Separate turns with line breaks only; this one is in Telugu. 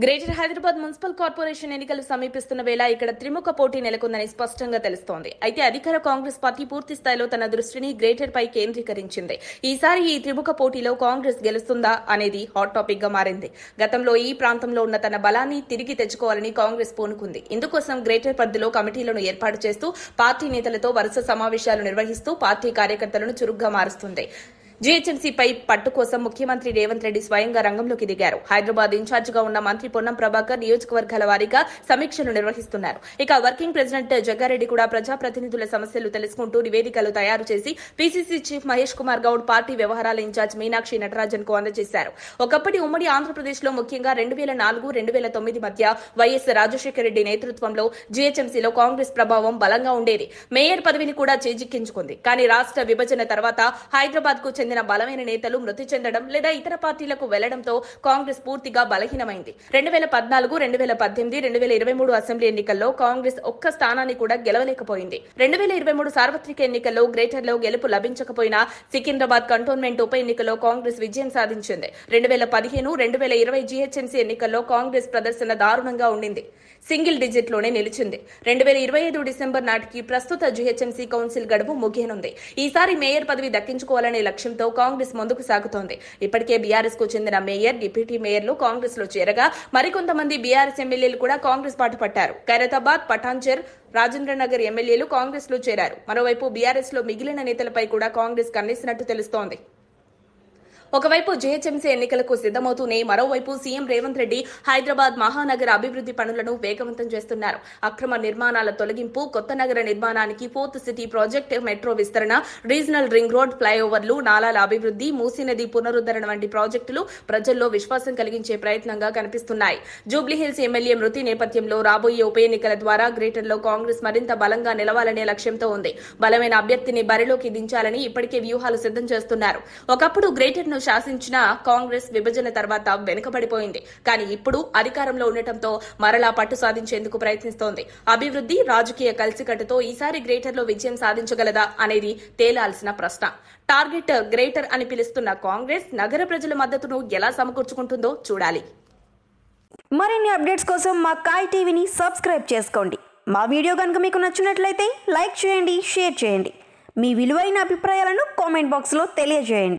గ్రేటర్ హైదరాబాద్ మున్సిపల్ కార్పొరేషన్ ఎన్నికలు సమీపిస్తున్న వేళ ఇక్కడ త్రిముఖ పోటీ నెలకొందని స్పష్టంగా తెలుస్తోంది. అయితే అధికార కాంగ్రెస్ పార్టీ పూర్తి స్థాయిలో తన దృష్టిని గ్రేటర్ పై కేంద్రీకరించింది. ఈసారి ఈ త్రిముఖ పోటీలో కాంగ్రెస్ గెలుస్తుందా అనేది హాట్ టాపిక్ గా మారింది. గతంలో ఈ ప్రాంతంలో ఉన్న తన బలాన్ని తిరిగి తెచ్చుకోవాలని కాంగ్రెస్ పూనుకుంది. ఇందుకోసం గ్రేటర్ పరిధిలో కమిటీలను ఏర్పాటు చేస్తూ పార్టీ నేతలతో వరుస సమావేశాలు నిర్వహిస్తూ పార్టీ కార్యకర్తలను చురుగ్గా మారుస్తుంది. జీహెచ్ఎంసీ పై పట్టు కోసం ముఖ్యమంత్రి రేవంత్ రెడ్డి స్వయంగా రంగంలోకి దిగారు. హైదరాబాద్ ఇన్ఛార్జిగా ఉన్న మంత్రి పొన్నం ప్రభాకర్ నియోజకవర్గాల వారీగా సమీక్షలు నిర్వహిస్తున్నారు. ఇక వర్కింగ్ ప్రెసిడెంట్ జగ్గారెడ్డి కూడా ప్రజాప్రతినిధుల సమస్యలు తెలుసుకుంటూ నివేదికలు తయారు చేసి PCC chief Mahesh Kumar Goud, party వ్యవహారాల ఇన్ఛార్జ్ మీనాక్షి నటరాజన్ కు అందజేశారు. ఒకప్పటి ఉమ్మడి ఆంధ్రప్రదేశ్ లో ముఖ్యంగా 2004-2009 మధ్య వైఎస్ రాజశేఖర రెడ్డి నేతృత్వంలో జీహెచ్ఎంసీలో కాంగ్రెస్ ప్రభావం బలంగా ఉండేది. మేయర్ పదవిని కూడా చేజిక్కించుకుంది. కానీ రాష్ట్ర విభజన తర్వాత హైదరాబాద్ కు చెందిన బలమైన నేతలు మృతి చెందడం లేదా ఇతర పార్టీలకు వెళ్లడంతో కాంగ్రెస్ పూర్తిగా బలహీనమైంది. 2014, 2018, 2023 అసెంబ్లీ ఎన్నికల్లో కాంగ్రెస్ ఒక్క స్థానాన్ని కూడా గెలవలేకపోయింది. 2023 సార్వత్రిక ఎన్నికల్లో గ్రేటర్ లో గెలుపు లభించకపోయినా సికింద్రాబాద్ కంటోన్మెంట్ ఉప ఎన్నికల్లో కాంగ్రెస్ విజయం సాధించింది. 2015, 2020 జీహెచ్ఎంసీ ఎన్నికల్లో కాంగ్రెస్ ప్రదర్శన దారుణంగా ఉండింది. సింగిల్ డిజిట్ లోనే నిలిచింది. 2025 డిసెంబర్ నాటికి ప్రస్తుత జీహెచ్ఎంసీ కౌన్సిల్ గడువు ముగియనుంది. ఈసారి మేయర్ పదవి దక్కించుకోవాలనే లక్ష్యంతో కాంగ్రెస్ ముందుకు సాగుతోంది. ఇప్పటికే బీఆర్ఎస్ కు చెందిన మేయర్, డిప్యూటీ మేయర్లు కాంగ్రెస్ లో చేరగా మరికొంతమంది బీఆర్ఎస్ ఎమ్మెల్యేలు కూడా కాంగ్రెస్ బాట పట్టారు. ఖైరతాబాద్, పటాన్చెర్, రాజేంద్రనగర్ ఎమ్మెల్యేలు కాంగ్రెస్ లో చేరారు. మరోవైపు బీఆర్ఎస్ లో మిగిలిన నేతలపై కూడా కాంగ్రెస్ కన్నేసినట్టు తెలుస్తోంది. ఒకవైపు జీహెచ్ఎంసీ ఎన్నికలకు సిద్దమవుతూనే మరోవైపు సీఎం రేవంత్ రెడ్డి హైదరాబాద్ మహానగర అభివృద్ది పనులను వేగవంతం చేస్తున్నారు. అక్రమ నిర్మాణాల తొలగింపు, కొత్త నగర నిర్మాణానికి 4th సిటీ ప్రాజెక్ట్, మెట్రో విస్తరణ, రీజనల్ రింగ్ రోడ్, ఫ్లైఓవర్లు, నాలాల అభివృద్ది, మూసీ నది పునరుద్దరణ వంటి ప్రాజెక్టులు ప్రజల్లో విశ్వాసం కలిగించే ప్రయత్నంగా కనిపిస్తున్నాయి. జూబ్లీహిల్స్ ఎమ్మెల్యే మృతి నేపథ్యంలో రాబోయే ఉప ఎన్నికల ద్వారా గ్రేటర్ లో కాంగ్రెస్ మరింత బలంగా నిలవాలనే లక్ష్యంతో ఉంది. బలమైన అభ్యర్థిని బరిలోకి దించాలని ఇప్పటికే వ్యూహాలు సిద్దం చేస్తున్నారు. ఒకప్పుడు గ్రేటర్ శాసించిన కాంగ్రెస్ విభజన తర్వాత వెనుకబడిపోయింది. కానీ ఇప్పుడు అధికారంలో ఉండటంతో మరలా పట్టు సాధించేందుకు ప్రయత్నిస్తోంది. అభివృద్ది, రాజకీయ కలిసికట్టుతో ఈసారి గ్రేటర్ లో విజయం సాధించగలదా అనేది తేలాల్సిన ప్రశ్న. టార్గెట్ గ్రేటర్ అని పిలుస్తున్న కాంగ్రెస్ నగర ప్రజల మద్దతును ఎలా సమకూర్చుకుంటుందో చూడాలి.
మరిన్ని అప్డేట్స్ కోసం మా కాయ్ టీవీని సబ్స్క్రైబ్ చేసుకోండి. మా వీడియో కనుక మీకు నచ్చినట్లయితే లైక్ చేయండి, షేర్ చేయండి. మీ విలువైన అభిప్రాయాలను కామెంట్ బాక్స్లో తెలియజేయండి.